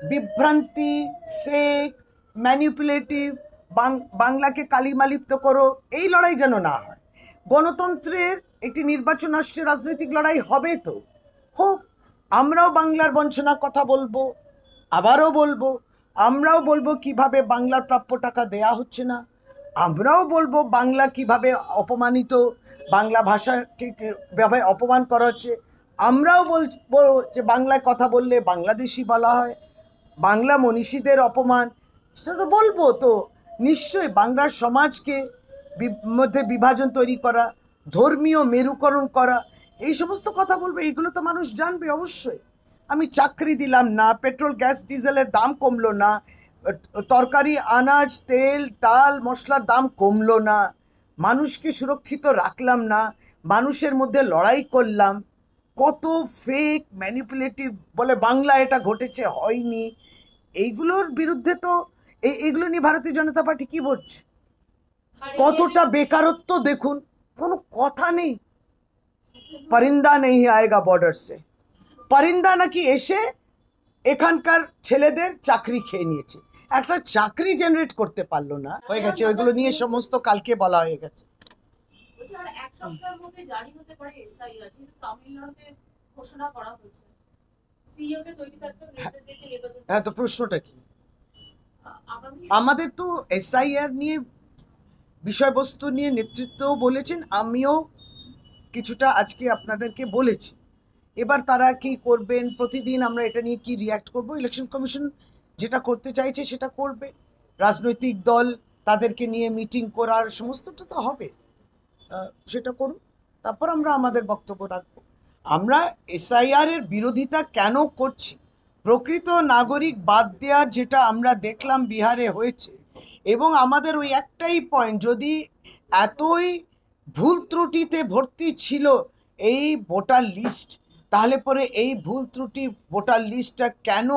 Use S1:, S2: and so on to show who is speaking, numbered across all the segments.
S1: বিভ্রান্তি, fake, manipulative, বাংলাকে কালিমালিপ্ত করো, এই লড়াই যেন না হয়। গণতন্ত্রের একটি নির্বাচন আসছে, রাজনৈতিক লড়াই হবে, তো হোক। আমরাও বাংলার বঞ্চনার কথা বলবো, আবারও বলবো। আমরাও বলবো কিভাবে বাংলার প্রাপ্য টাকা দেয়া হচ্ছে না। আমরাও বলবো বাংলা কিভাবে অপমানিত, বাংলা ভাষাকে কিভাবে অপমান করা হচ্ছে। আমরাও বলবো যে বাংলায় কথা বললে বাংলাদেশি বলা হয়, বাংলা মনীষীদের অপমান, সেটা তো বলবো। তো নিশ্চয়ই বাংলার সমাজকে মধ্যে বিভাজন তৈরি করা, ধর্মীয় মেরুকরণ করা, এই সমস্ত কথা বলবো। এইগুলো তো মানুষ জানবে অবশ্যই। আমি চাকরি দিলাম না, পেট্রোল গ্যাস ডিজেলের দাম কমলো না, তরকারি আনাজ তেল ডাল মশলার দাম কমলো না, মানুষকে সুরক্ষিত রাখলাম না, মানুষের মধ্যে লড়াই করলাম। কত ফেক ম্যানিপুলেটিভ বলে বাংলা এটা ঘটেছে, হয়নি। এইগুলোর বিরুদ্ধে তো এইগুলো নিয়ে ভারতীয় জনতা পার্টি কি বলছে? কতটা বেকারত্ব দেখুন, কোনো কথা নেই। পরিন্দা নেই আয়েগা বর্ডার সে, পরিন্দা নাকি এসে এখানকার ছেলেদের চাকরি খেয়ে নিয়েছে, একটা চাকরি জেনারেট করতে পারলো না, হয়ে গেছে। ওইগুলো নিয়ে সমস্ত কালকে বলা হয়ে গেছে। হ্যাঁ, তো প্রশ্নটা কি? আমাদের তো এসআইআর নিয়ে বিষয়বস্তু নিয়ে নেতৃত্বও বলেছেন, আমিও কিছুটা আজকে আপনাদেরকে বলেছি। এবার তারা কি করবেন, প্রতিদিন আমরা এটা নিয়ে কি রিয়াক্ট করব, ইলেকশন কমিশন যেটা করতে চাইছে সেটা করবে। রাজনৈতিক দল তাদেরকে নিয়ে মিটিং করার সমস্তটা তো হবে, সেটা করুন, তারপর আমরা আমাদের বক্তব্য রাখবো। আমরা এসআইআর এর বিরোধিতা কেন করছি? প্রকৃত নাগরিক বাদ দেওয়ার যেটা আমরা দেখলাম বিহারে হয়েছে, এবং আমাদের ওই একটাই পয়েন্ট, যদি এতই ভুল ত্রুটিতে ভর্তি ছিল এই ভোটার লিস্ট, তাহলে পরে এই ভুল ত্রুটি ভোটার লিস্টটা কেন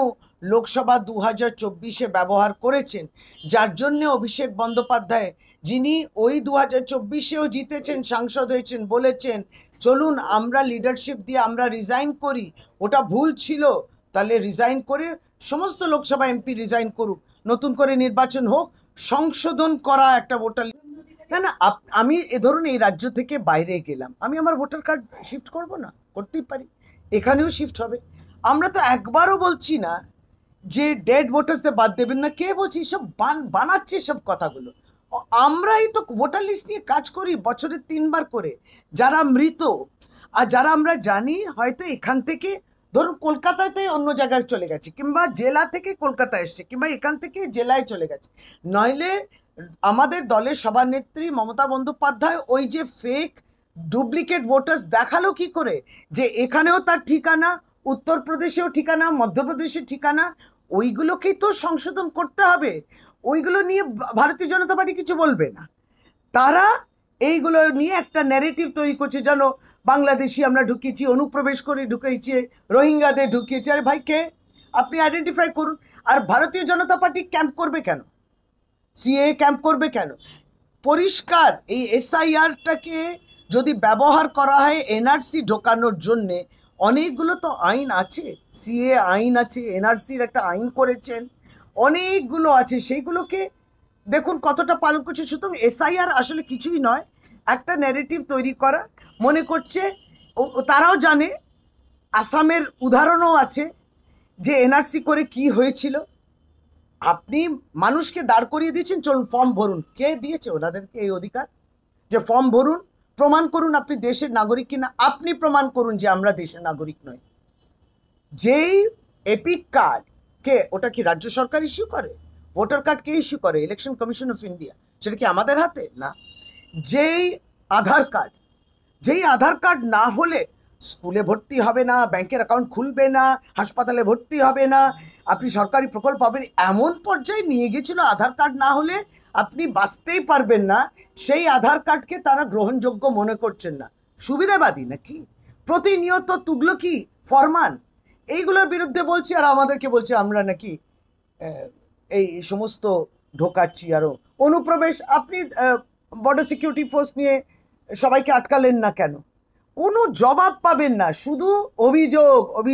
S1: লোকসভা 2024-এ ব্যবহার করেছেন, যার জন্য অভিষেক বন্দ্যোপাধ্যায়, যিনি ওই 2024-এও জিতেছেন, সাংসদ হয়েছেন, বলেছেন চলুন আমরা লিডারশিপ দিয়ে আমরা রিজাইন করি, ওটা ভুল ছিল, তাহলে রিজাইন করে সমস্ত লোকসভা এমপি রিজাইন করুক, নতুন করে নির্বাচন হোক, সংশোধন করা একটা ভোটার। না না, আমি ধরুন এই রাজ্য থেকে বাইরে গেলাম, আমি আমার ভোটার কার্ড শিফট করব না? করতেই পারি, এখানেও শিফট হবে। আমরা তো একবারও বলছি না যে ডেড ভোটার্সদের বাদ দেবেন না, কে বলছি? সব বানাচ্ছে সব কথাগুলো। আমরাই তো ভোটার লিস্ট নিয়ে কাজ করি বছরে 3বার করে, যারা মৃত আর যারা আমরা জানি হয়তো এখান থেকে, ধরুন কলকাতাতে অন্য জায়গায় চলে গেছে, কিংবা জেলা থেকে কলকাতা এসছে, কিংবা এখান থেকে জেলায় চলে গেছে, নইলে আমাদের দলের সভানেত্রী মমতা বন্দ্যোপাধ্যায় ওই যে ফেক ডুপ্লিকেট ভোটার্স দেখালো কি করে, যে এখানেও তার ঠিকানা, উত্তরপ্রদেশেও ঠিকানা, মধ্যপ্রদেশের ঠিকানা, ওইগুলোকেই তো সংশোধন করতে হবে। ওইগুলো নিয়ে ভারতীয় জনতা পার্টি কিছু বলবে না। তারা এইগুলো নিয়ে একটা ন্যারেটিভ তৈরি করছে, জানো বাংলাদেশি আমরা ঢুকিয়েছি, অনুপ্রবেশ করে ঢুকিয়েছি, রোহিঙ্গাদের ঢুকিয়েছি। আরে ভাই, কে? আপনি আইডেন্টিফাই করুন। আর ভারতীয় জনতা পার্টি ক্যাম্প করবে কেন? সিএ ক্যাম্প করবে কেন? পরিষ্কার, এই এসআইআরটাকে যদি ব্যবহার করা হয় এনআরসি ঢোকানোর জন্যে, অনেকগুলো তো আইন আছে, সিএ আইন আছে, এনআরসির একটা আইন করেছেন, অনেকগুলো আছে, সেইগুলোকে দেখুন কতটা পালন করছে। সুতরাং এসআইআর আসলে কিছুই নয়, একটা ন্যারেটিভ তৈরি করা। মনে করছে তারাও জানে, আসামের উদাহরণও আছে যে এনআরসি করে কি হয়েছিল। আপনি মানুষকে দাঁড় করিয়ে দিয়েছেন, চলুন ফর্ম ভরুন। কে দিয়েছে ওনাদেরকে এই অধিকার যে ফর্ম ভরুন, প্রমাণ করুন আপনি দেশের নাগরিক কিনা? আপনি প্রমাণ করুন যে আমরা দেশের নাগরিক নই। যেই এপিক কার্ড, কে ওটা কি রাজ্য সরকার ইস্যু করে? ভোটার কার্ড কে ইস্যু করে? Election commission of India. সেটা কি আমাদের হাতে? না। যেই আধার কার্ড, যেই আধার কার্ড না হলে স্কুলে ভর্তি হবে না, ব্যাংকের অ্যাকাউন্ট খুলবে না, হাসপাতালে ভর্তি হবে না, আপনি সরকারি প্রকল্প পাবেন, এমন পর্যায়ে নিয়ে গেছিল আধার কার্ড না হলে আপনি বাঁচতেই পারবেন না। সেই আধার কার্ডকে তারা গ্রহণযোগ্য মনে করছেন না। সুবিধাবাদী নাকি? প্রতিনিয়ত তুগলকি, ফরমান, এইগুলোর বিরুদ্ধে বলছি, আর আমাদেরকে বলছে আমরা নাকি এই সমস্ত ঢোকাচ্ছি। আরও অনুপ্রবেশ, আপনি বর্ডার সিকিউরিটি ফোর্স নিয়ে সবাইকে আটকালেন না কেন? কোনো জবাব পাবেন না, শুধু অভিযোগ।